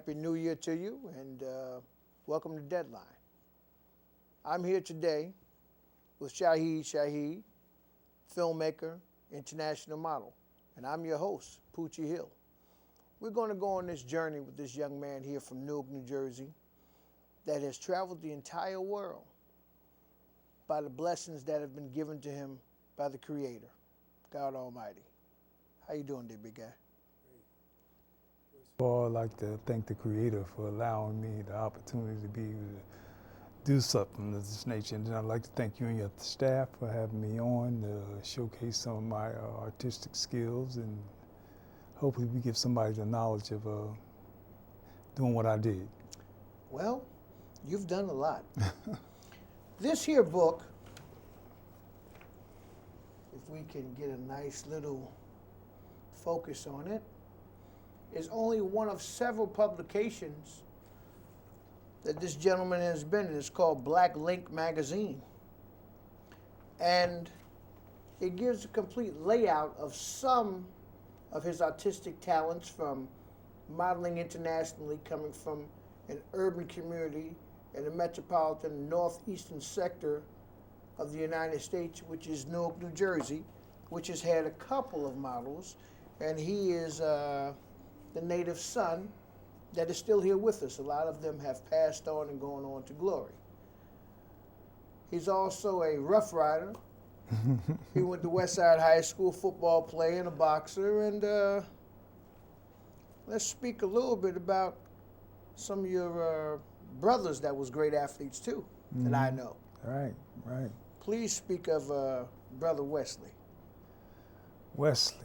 Happy New Year to you, and welcome to Deadline. I'm here today with Shaheed Shaheed, filmmaker, international model, and I'm your host, Poochie Hill. We're going to go on this journey with this young man here from Newark, New Jersey, that has traveled the entire world by the blessings that have been given to him by the Creator, God Almighty. How you doing there, big guy? Well, I'd like to thank the Creator for allowing me the opportunity to be able to do something of this nature. And I'd like to thank you and your staff for having me on to showcase some of my artistic skills, and hopefully we give somebody the knowledge of doing what I did. Well, you've done a lot. This here book, if we can get a nice little focus on it, is only one of several publications that this gentleman has been in. It's called Black Link Magazine. And it gives a complete layout of some of his artistic talents, from modeling internationally, coming from an urban community in the metropolitan northeastern sector of the United States, which is Newark, New Jersey, which has had a couple of models. And he is the native son that is still here with us. A lot of them have passed on and gone on to glory. He's also a Rough Rider. He went to Westside High School, football player and a boxer. And let's speak a little bit about some of your brothers that was great athletes too, that I know. Right. Please speak of Brother Wesley. Wesley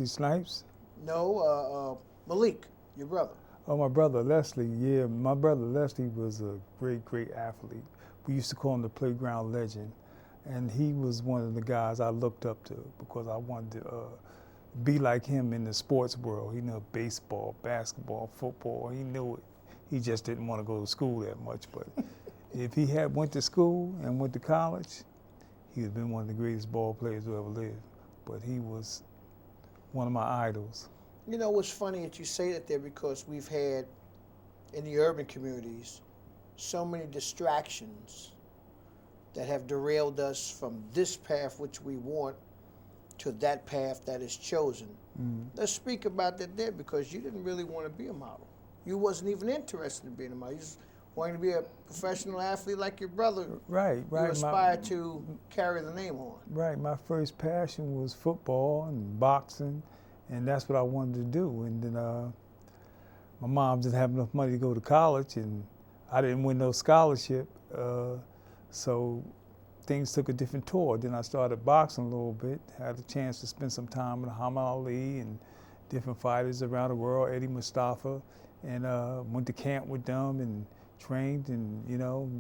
Snipes? No, Malik, your brother. Oh, my brother Leslie, yeah. My brother Leslie was a great athlete. We used to call him the playground legend. And he was one of the guys I looked up to because I wanted to be like him in the sports world. He knew baseball, basketball, football. He knew it. He just didn't want to go to school that much. But if he had went to school and went to college, he would have been one of the greatest ball players who ever lived. But he was one of my idols. You know, what's funny that you say that there, because we've had in the urban communities so many distractions that have derailed us from this path which we want to that path that is chosen. Let's speak about that there, because you didn't really want to be a model. You wasn't even interested in being a model. You just wanted to be a professional athlete like your brother. Right. You aspired to carry the name on. Right. My first passion was football and boxing, and that's what I wanted to do. And then my mom didn't have enough money to go to college, and I didn't win no scholarship, so things took a different tour. Then I started boxing a little bit, had a chance to spend some time with Muhammad Ali and different fighters around the world, Eddie Mustafa, and went to camp with them and trained, and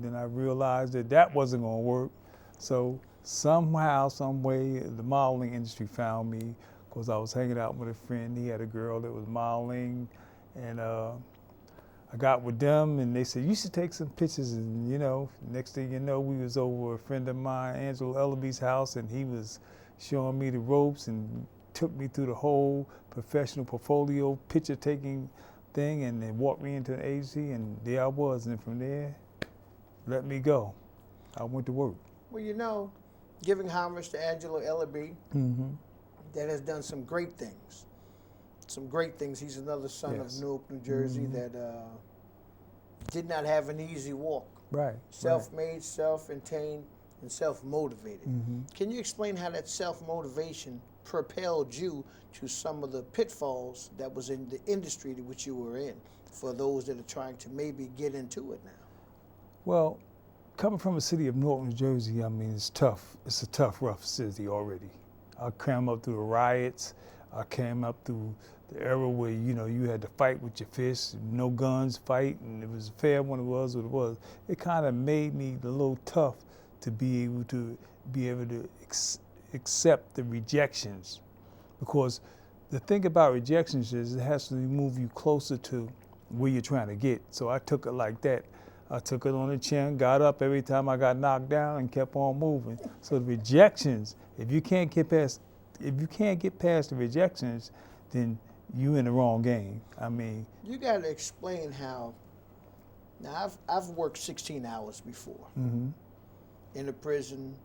then I realized that wasn't gonna work. So somehow, some way, the modeling industry found me, because I was hanging out with a friend. He had a girl that was modeling, and I got with them, and they said, you should take some pictures. And next thing you know, we was over a friend of mine, Angelo Ellaby's house, and he was showing me the ropes and took me through the whole professional portfolio picture taking thing, and then walked me into an agency, and there I was. And from there, let me go. I went to work. Well, giving homage to Angelo Ellaby, that has done some great things. He's another son of Newark, New Jersey, that did not have an easy walk. Right. Self-made, self-contained, and self-motivated. Can you explain how that self-motivation propelled you to some of the pitfalls that was in the industry to which you were in, for those that are trying to maybe get into it now? Well, coming from the city of Newark, New Jersey, I mean, it's tough. It's a tough, rough city already. I came up through the riots. I came up through the era where, you had to fight with your fists, no guns, fight, and it was fair when it was what it was. It kind of made me a little tough to be able to accept the rejections, because the thing about rejections is it has to move you closer to where you're trying to get. So I took it like that. I took it on the chin, got up every time I got knocked down, and kept on moving. So the rejections, if you can't get past the rejections, then you in the wrong game. I mean, You got to explain how. Now, I've worked 16 hours before hmm in a prison,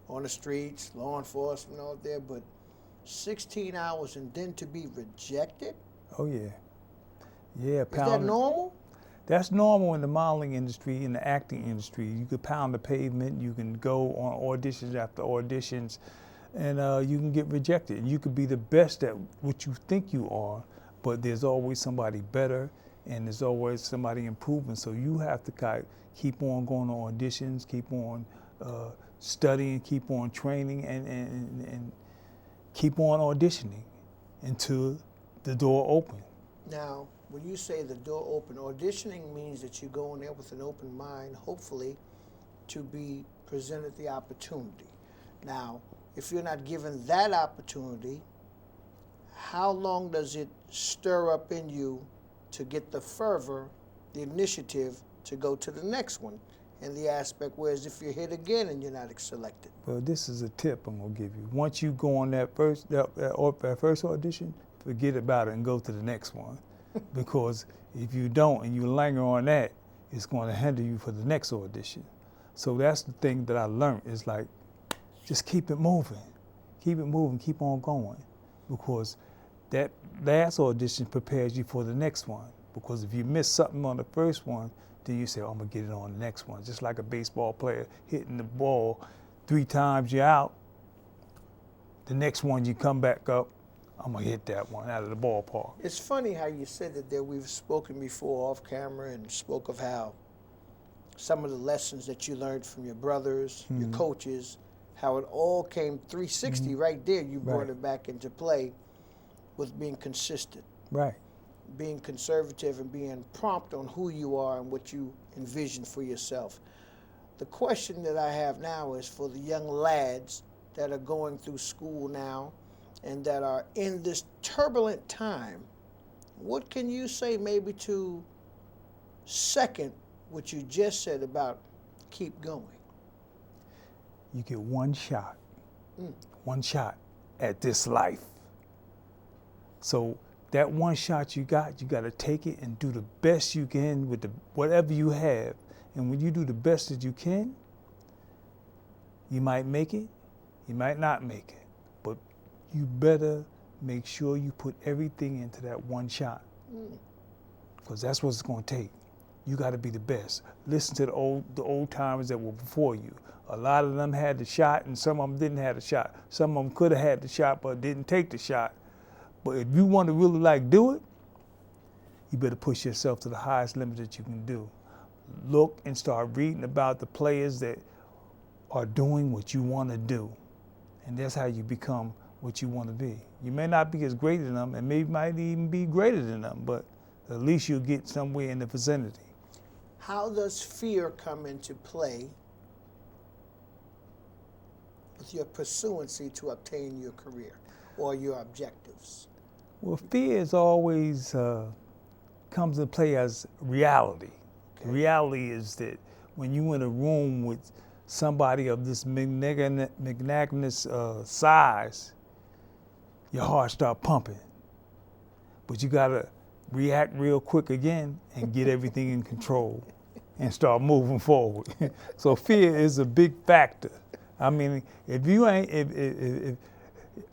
on the streets, law enforcement out there, but 16 hours and then to be rejected? oh yeah, yeah, Is that pounding. normal? That's normal in the modeling industry, in the acting industry. You could pound the pavement, you can go on auditions after auditions, and you can get rejected. You could be the best at what you think you are, but there's always somebody better, and there's always somebody improving. So you have to keep on going on auditions, keep on studying, keep on training, and keep on auditioning until the door opens. Now, when you say the door open, auditioning means that you go in there with an open mind, hopefully, to be presented the opportunity. Now, if you're not given that opportunity, how long does it stir up in you to get the fervor, the initiative to go to the next one? And the aspect, whereas if you're hit again and you're not selected. Well, this is a tip I'm gonna give you. Once you go on that first audition, forget about it and go to the next one. Because if you don't and you linger on that, it's going to hinder you for the next audition. So that's the thing that I learned is like, just keep it moving, keep on going. Because that last audition prepares you for the next one. Because if you miss something on the first one, then you say, oh, I'm gonna get it on the next one. Just like a baseball player hitting the ball 3 times, you're out. The next one you come back up, I'm gonna hit that one out of the ballpark. It's funny how you said that there. We've spoken before off camera and spoke of how some of the lessons that you learned from your brothers, your coaches, how it all came 360 right there. You brought Right. it back into play with being consistent, Right. being conservative, and being prompt on who you are and what you envision for yourself. The question that I have now is for the young lads that are going through school now and that are in this turbulent time, what can you say maybe to second what you just said about keep going? You get one shot at this life. So that one shot you got to take it and do the best you can with whatever you have. And when you do the best that you can, you might make it, you might not make it. But you better make sure you put everything into that one shot. Because that's what it's going to take. You got to be the best. Listen to the old timers that were before you. A lot of them had the shot, and some of them didn't have the shot. Some of them could have had the shot, but didn't take the shot. But if you want to really do it, you better push yourself to the highest limit that you can do. Look and start reading about the players that are doing what you want to do. And that's how you become what you want to be. You may not be as great as them, and maybe might even be greater than them, but at least you'll get somewhere in the vicinity. How does fear come into play with your pursuancy to obtain your career or your objectives? Well, fear is always comes into play as reality. Okay. Reality is that when you're in a room with somebody of this magnanimous size, your heart start pumping. But you gotta react real quick again and get everything in control and start moving forward. So fear is a big factor. I mean, if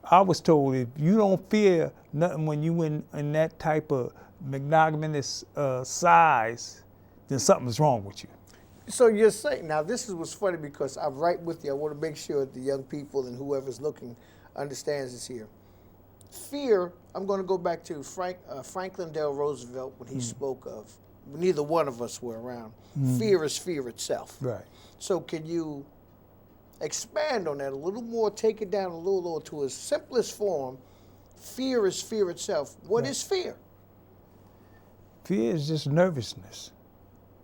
I was told if you don't fear nothing when you in that type of magnanimous size, then something's wrong with you. So you're saying, now this is what's funny because I'm right with you. I want to make sure that the young people and whoever's looking understands this here. Fear, I'm going to go back to Franklin Delano Roosevelt when he spoke of, neither one of us were around, fear is fear itself. Right. So can you expand on that a little more, take it down a little more to its simplest form? Fear is fear itself. What is fear? Fear is just nervousness.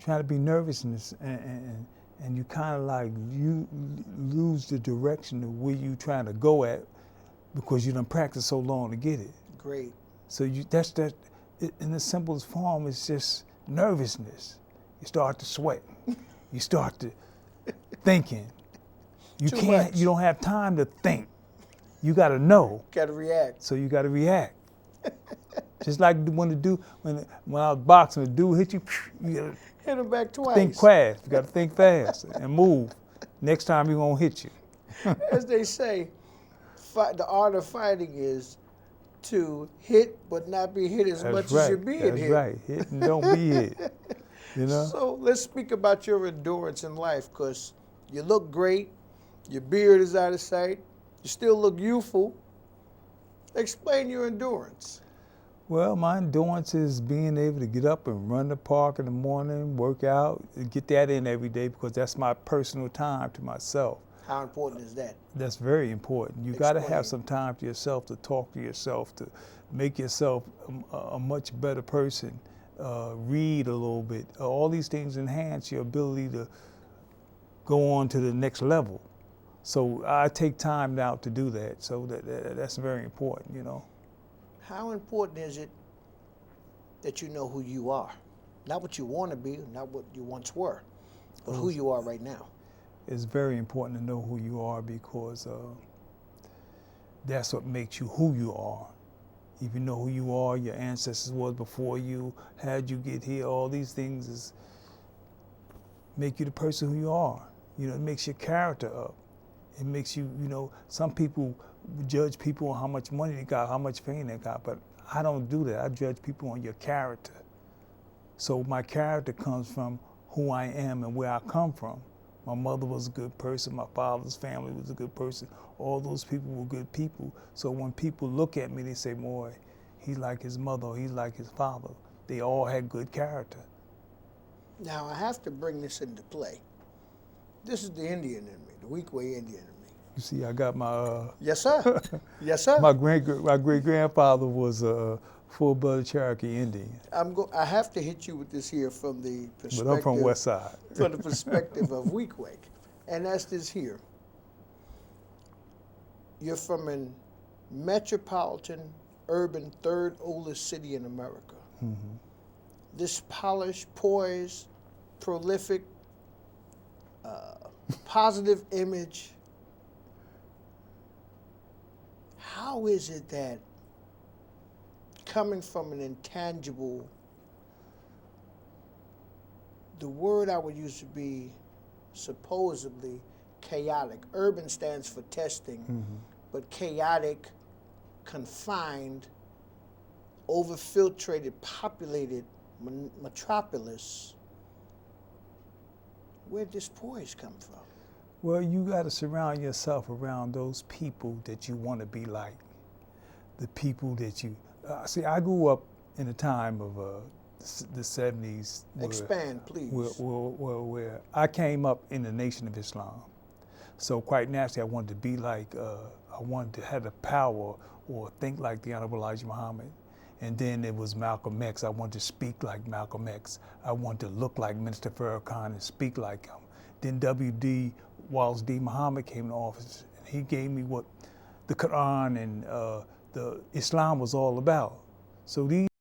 Trying to be nervousness, and you kind of like you lose the direction of where you trying to go at because you done practiced so long to get it. Great. So that's in the simplest form. It's just nervousness. You start to sweat. You start to thinking. You Too can't. much. You don't have time to think. You got to know. Got to react. So you got to react. Just like when I was boxing, the dude hit you, you gotta Hit him back twice. think fast. You gotta think fast and move. Next time he won't hit you. As they say, the art of fighting is to hit but not be hit as much as you're being hit. That's right. Hit and don't be hit. You know? So let's speak about your endurance in life, because you look great, your beard is out of sight, you still look youthful. Explain your endurance. Well, my endurance is being able to get up and run the park in the morning, work out, get that in every day, because that's my personal time to myself. How important is that? That's very important. You got to have some time to yourself, to talk to yourself, to make yourself a much better person. Read a little bit. All these things enhance your ability to go on to the next level. So I take time now to do that. So that's very important, you know. How important is it that you know who you are? Not what you want to be, not what you once were, but who you are right now. It's very important to know who you are, because that's what makes you who you are. If you know who you are, your ancestors was before you, how'd you get here, all these things make you the person who you are. You know, it makes your character up. It makes you, you know, some people judge people on how much money they got, how much fame they got, but I don't do that. I judge people on your character. So my character comes from who I am and where I come from. My mother was a good person, my father's family was a good person, all those people were good people. So when people look at me, they say, boy, he's like his mother, or he's like his father. They all had good character. Now I have to bring this into play. This is the Indian in me, the Weequay Indian in me. You see, I got my... Yes, sir. Yes, sir. My great-grandfather was a full-blooded Cherokee Indian. I have to hit you with this here from the perspective... But I'm from West Side. From the perspective of Weequay. And that's this here. You're from a metropolitan, urban, third oldest city in America. Mm-hmm. This polished, poised, prolific, positive image. How is it that coming from an intangible, the word I would use to be supposedly chaotic. Urban stands for testing, but chaotic, confined, overfiltrated, populated metropolis. Where'd this poise come from? Well, you got to surround yourself around those people that you want to be like. The people that you... see, I grew up in a time of the 70s. Expand, please. Where I came up in the Nation of Islam. So quite naturally, I wanted to be like, I wanted to have the power or think like the Honorable Elijah Muhammad. And then it was Malcolm X. I wanted to speak like Malcolm X. I wanted to look like Minister Farrakhan and speak like him. Then W.D. Wallace D. Muhammad came to office. And he gave me what the Quran and the Islam was all about. So these